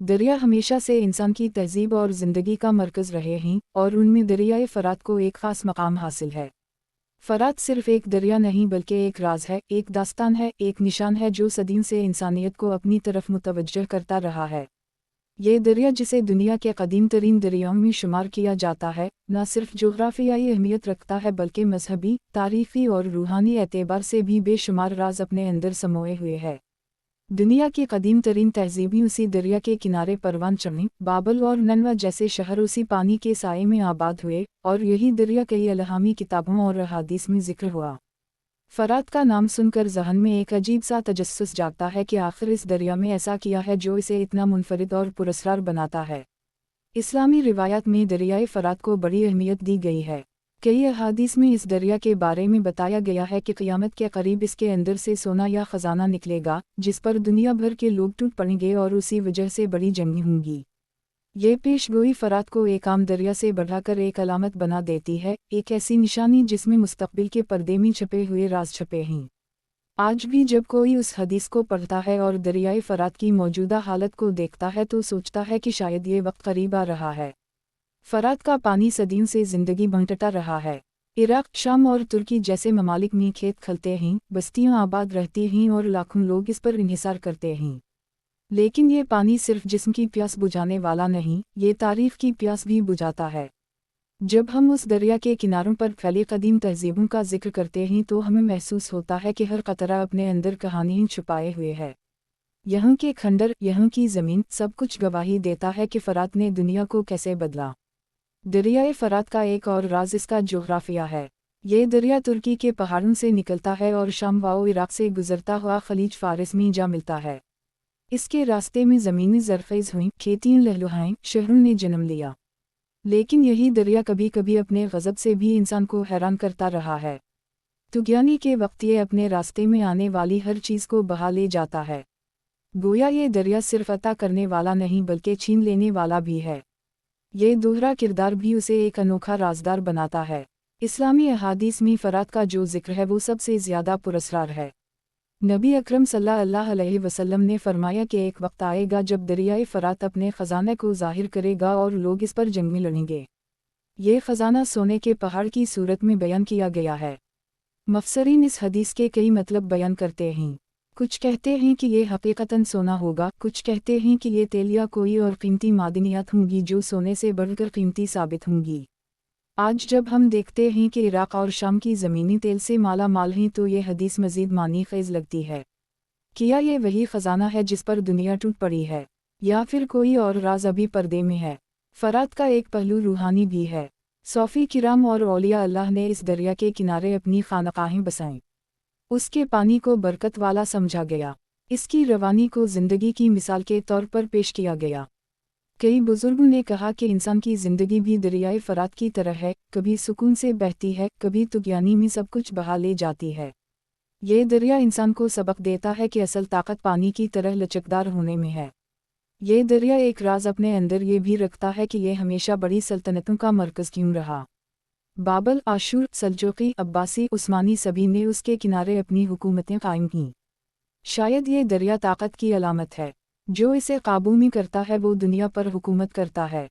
दरिया हमेशा से इंसान की तहज़ीब और ज़िंदगी का मरकज़ रहे हैं और उनमें दरियाए फ़रात को एक ख़ास मकाम हासिल है। फ़रात सिर्फ़ एक दरिया नहीं बल्कि एक राज है, एक दास्तान है, एक निशान है जो सदियों से इंसानियत को अपनी तरफ मुतवज्जह करता रहा है। ये दरिया जिसे दुनिया के कदीम तरीन दरियाओं में शुमार किया जाता है, न सिर्फ जोग्राफियाई अहमियत रखता है बल्कि मजहबी, तारीख़ी और रूहानी एतबार से भी बेशुमार राज अपने अंदर समोए हुए है। दुनिया की कदीम तरीन तहज़ीबें उसी दरिया के किनारे परवान चढ़ीं, बाबल और ननवा जैसे शहर उसी पानी के साए में आबाद हुए, और यही दरिया कई अलहामी किताबों और अहादीस में जिक्र हुआ। फ़रात का नाम सुनकर ज़हन में एक अजीब सा तजस्सुस जागता है कि आखिर इस दरिया में ऐसा किया है जो इसे इतना मुनफरिद और पुरस्कार बनाता है। इस्लामी रिवायात में दरियाए फ़रात को बड़ी अहमियत दी गई है। कई अहादीस में इस दरिया के बारे में बताया गया है कि क़यामत के करीब इसके अंदर से सोना या ख़जाना निकलेगा, जिस पर दुनिया भर के लोग टूट पड़ेंगे और उसी वजह से बड़ी जंगें होंगी। ये पेशगोई फ़रात को एक आम दरिया से बढ़ाकर एक अलामत बना देती है, एक ऐसी निशानी जिसमें मुस्तक़बिल के पर्दे में छपे हुए राज छपे हैं। आज भी जब कोई उस हदीस को पढ़ता है और दरियाए फ़रात की मौजूदा हालत को देखता है तो सोचता है कि शायद ये वक्त करीब आ रहा है। फ़रात का पानी सदियों से ज़िंदगी बंटता रहा है। इराक़, शाम और तुर्की जैसे ममालिक में खेत खलते हैं, बस्तियाँ आबाद रहती हैं और लाखों लोग इस पर इन्हिसार करते हैं। लेकिन ये पानी सिर्फ जिस्म की प्यास बुझाने वाला नहीं, ये तारीफ़ की प्यास भी बुझाता है। जब हम उस दरिया के किनारों पर फैली कदीम तहज़ीबों का जिक्र करते हैं तो हमें महसूस होता है कि हर कतरा अपने अंदर कहानियाँ छुपाए हुए है। यहाँ के खंडर, यहाँ की ज़मीन, सब कुछ गवाही देता है कि फ़रात ने दुनिया को कैसे बदला। दरियाए फ़रात का एक और राज इसका जोग्राफिया है। ये दरिया तुर्की के पहाड़ों से निकलता है और शाम व इराक़ से गुजरता हुआ खलीज फ़ारिस में जा मिलता है। इसके रास्ते में ज़मीनी ज़रख़ेज़ हुईं, खेतियाँ लहलहाईं, शहरों ने जन्म लिया। लेकिन यही दरिया कभी कभी अपने गज़ब से भी इंसान को हैरान करता रहा है। तुग़यानी के वक्त ये अपने रास्ते में आने वाली हर चीज़ को बहा ले जाता है। गोया ये दरिया सिर्फ अता करने वाला नहीं बल्कि छीन लेने वाला भी है। ये दोहरा किरदार भी उसे एक अनोखा राज़दार बनाता है। इस्लामी अहादीस में फ़रात का जो जिक्र है वो सबसे ज़्यादा पुरस्कार है। नबी अकरम सल्लल्लाहु अलैहि वसल्लम ने फरमाया कि एक वक्त आएगा जब दरियाए फ़रात अपने ख़जाने को ज़ाहिर करेगा और लोग इस पर जंग में लड़ेंगे। ये ख़जाना सोने के पहाड़ की सूरत में बयान किया गया है। मुफ़स्सिरीन इस हदीस के कई मतलब बयान करते हैं। कुछ कहते हैं कि ये हकीकतन सोना होगा, कुछ कहते हैं कि ये तेल या कोई और कीमती मादनियात होंगी जो सोने से बढ़कर कीमती साबित होंगी। आज जब हम देखते हैं कि इराक़ और शाम की ज़मीनी तेल से माला माल हैं तो ये हदीस मज़ीद मानी ख़ेज़ लगती है। क्या ये वही ख़जाना है जिस पर दुनिया टूट पड़ी है, या फिर कोई और राज अभी पर्दे में है? फ़रात का एक पहलू रूहानी भी है। सूफ़ी किराम और औलिया अल्लाह ने इस दरिया के किनारे अपनी खानक़ाहें बसाईं। उसके पानी को बरकत वाला समझा गया, इसकी रवानी को ज़िंदगी की मिसाल के तौर पर पेश किया गया। कई बुजुर्गों ने कहा कि इंसान की ज़िंदगी भी दरियाए फ़रात की तरह है, कभी सुकून से बहती है, कभी तुग़यानी में सब कुछ बहा ले जाती है। ये दरिया इंसान को सबक देता है कि असल ताकत पानी की तरह लचकदार होने में है। ये दरिया एक राज अपने अंदर ये भी रखता है कि ये हमेशा बड़ी सल्तनतों का मरकज़ क्यों रहा। बाबल, आशूर, सल्जूक़ी, अब्बासी, उस्मानी सभी ने उसके किनारे अपनी हुकूमतें कायम कीं। शायद ये दरिया ताकत की अलामत है। जो इसे काबू में करता है वो दुनिया पर हुकूमत करता है।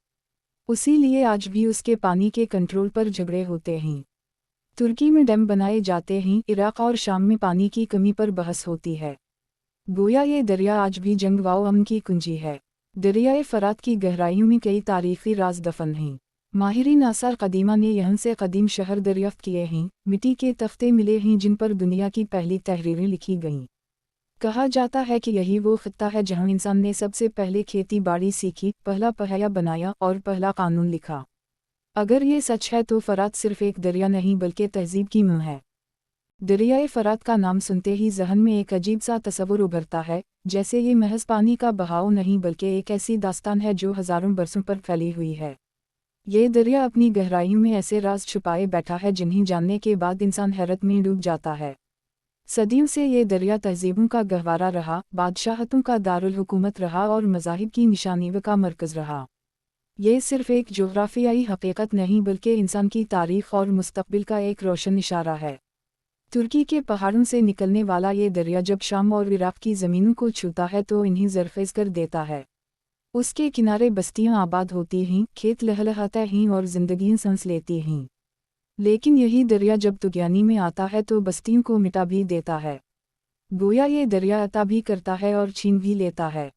उसी लिए आज भी उसके पानी के कंट्रोल पर झगड़े होते हैं। तुर्की में डैम बनाए जाते हैं, इराक़ और शाम में पानी की कमी पर बहस होती है। गोया ये दरिया आज भी जंग व अमन की कुंजी है। दरियाए फ़रात की गहराइयों में कई तारीख़ी राज दफन हैं। माहिरीन आसार क़दीमा ने यहाँ से कदीम शहर दरियाफ़्त किए हैं, मिट्टी के तख्ते मिले हैं जिन पर दुनिया की पहली तहरीरें लिखी गईं। कहा जाता है कि यही वो ख़ित्ता है जहाँ इंसान ने सबसे पहले खेती बाड़ी सीखी, पहला पहिया बनाया और पहला कानून लिखा। अगर ये सच है तो फ़रात सिर्फ़ एक दरिया नहीं बल्कि तहज़ीब की मुँह है। दरियाए फ़रात का नाम सुनते ही ज़हन में एक अजीब सा तस्वुर उभरता है, जैसे ये महज पानी का बहाव नहीं बल्कि एक ऐसी दास्तान है जो हज़ारों बरसों पर फैली हुई है। ये दरिया अपनी गहराइयों में ऐसे राज छुपाए बैठा है जिन्हें जानने के बाद इंसान हैरत में डूब जाता है। सदियों से ये दरिया तहज़ीबों का गहवारा रहा, बादशाहतों का दारुल हुकूमत रहा और मज़ाहिब की निशानी का मरकज़ रहा। ये सिर्फ़ एक जोग्राफियाई हकीकत नहीं बल्कि इंसान की तारीख़ और मुस्तक़बिल का एक रोशन इशारा है। तुर्की के पहाड़ों से निकलने वाला ये दरिया जब शाम और इराक़ की ज़मीनों को छूता है तो इन्हें ज़रख़ेज़ कर देता है। اس کے کنارے بستیاں آباد ہوتی ہیں، کھیت لہلہاتے ہیں اور زندگیاں سانس لیتی ہیں۔ لیکن یہی دریا جب طغیانی میں آتا ہے تو بستیوں کو مٹا بھی دیتا ہے۔ گویا یہ دریا عطا بھی کرتا ہے اور چھین بھی لیتا ہے۔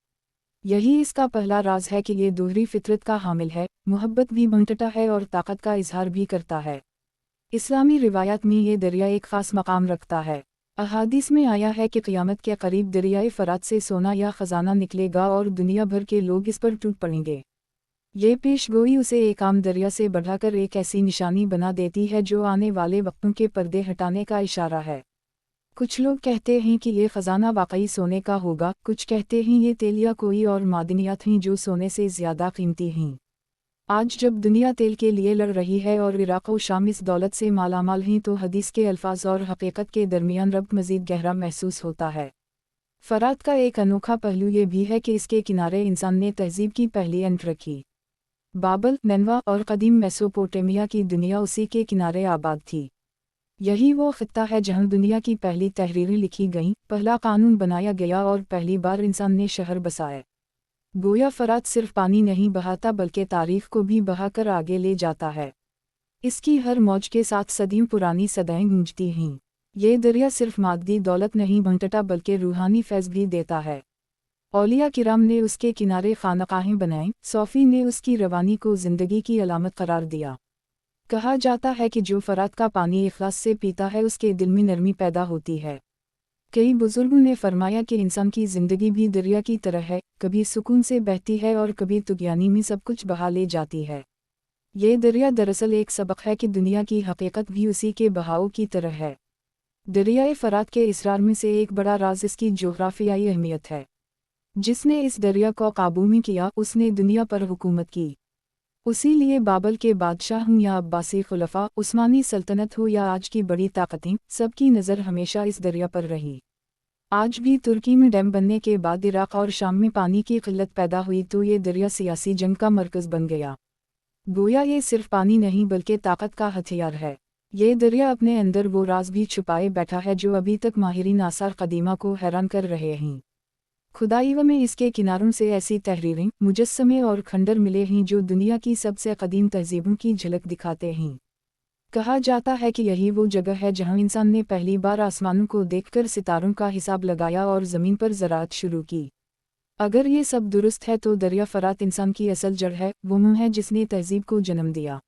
یہی اس کا پہلا راز ہے کہ یہ دوہری فطرت کا حامل ہے، محبت بھی بانٹتا ہے اور طاقت کا اظہار بھی کرتا ہے۔ اسلامی روایات میں یہ دریا ایک خاص مقام رکھتا ہے۔ احادیث میں آیا ہے کہ قیامت کے قریب دریائے فرات سے سونا یا خزانہ نکلے گا اور دنیا بھر کے لوگ اس پر ٹوٹ پڑیں گے۔ یہ پیش گوئی اسے ایک عام دریا سے بڑھا کر ایک ایسی نشانی بنا دیتی ہے جو آنے والے وقتوں کے پردے ہٹانے کا اشارہ ہے۔ کچھ لوگ کہتے ہیں کہ یہ خزانہ واقعی سونے کا ہوگا، کچھ کہتے ہیں یہ تیل یا کوئی اور معدنیات ہیں جو سونے سے زیادہ قیمتی ہیں۔ آج جب دنیا تیل کے لیے لڑ رہی ہے اور عراق و شام اس دولت سے مالا مال ہیں تو حدیث کے الفاظ اور حقیقت کے درمیان ربط مزید گہرا محسوس ہوتا ہے۔ فرات کا ایک انوکھا پہلو یہ بھی ہے کہ اس کے کنارے انسان نے تہذیب کی پہلی انٹ رکھی۔ بابل، نینوا اور قدیم میسوپوٹیمیا کی دنیا اسی کے کنارے آباد تھی۔ یہی وہ خطہ ہے جہاں دنیا کی پہلی تحریریں لکھی گئیں، پہلا قانون بنایا گیا اور پہلی بار انسان نے شہر بسائے۔ گویا فرات صرف پانی نہیں بہاتا بلکہ تاریخ کو بھی بہا کر آگے لے جاتا ہے۔ اس کی ہر موج کے ساتھ صدیوں پرانی صدائیں گونجتی ہیں۔ یہ دریا صرف مادی دولت نہیں بانٹتا بلکہ روحانی فیض بھی دیتا ہے۔ اولیاء کرام نے اس کے کنارے خانقاہیں بنائیں، صوفی نے اس کی روانی کو زندگی کی علامت قرار دیا۔ کہا جاتا ہے کہ جو فرات کا پانی اخلاص سے پیتا ہے اس کے دل میں نرمی پیدا ہوتی ہے۔ کئی بزرگوں نے فرمایا کہ انسان کی زندگی بھی دریا کی طرح ہے، کبھی سکون سے بہتی ہے اور کبھی طغیانی میں سب کچھ بہا لے جاتی ہے۔ یہ دریا دراصل ایک سبق ہے کہ دنیا کی حقیقت بھی اسی کے بہاؤ کی طرح ہے۔ دریائے فرات کے اسرار میں سے ایک بڑا راز اس کی جغرافیائی اہمیت ہے۔ جس نے اس دریا کو قابو میں کیا اس نے دنیا پر حکومت کی۔ اسی لیے بابل کے بادشاہ ہوں یا عباسی خلفاء، عثمانی سلطنت ہو یا آج کی بڑی طاقتیں، سب کی نظر ہمیشہ اس دریا پر رہی۔ آج بھی ترکی میں ڈیم بننے کے بعد عراق اور شام میں پانی کی قلت پیدا ہوئی تو یہ دریا سیاسی جنگ کا مرکز بن گیا۔ گویا یہ صرف پانی نہیں بلکہ طاقت کا ہتھیار ہے۔ یہ دریا اپنے اندر وہ راز بھی چھپائے بیٹھا ہے جو ابھی تک ماہرین آثار قدیمہ کو حیران کر رہے ہیں۔ خدائیوں میں اس کے کناروں سے ایسی تحریریں، مجسمے اور کھنڈر ملے ہیں جو دنیا کی سب سے قدیم تہذیبوں کی جھلک دکھاتے ہیں۔ کہا جاتا ہے کہ یہی وہ جگہ ہے جہاں انسان نے پہلی بار آسمانوں کو دیکھ کر ستاروں کا حساب لگایا اور زمین پر زراعت شروع کی۔ اگر یہ سب درست ہے تو دریا فرات انسان کی اصل جڑ ہے، وہ منہ ہے جس نے تہذیب کو جنم دیا۔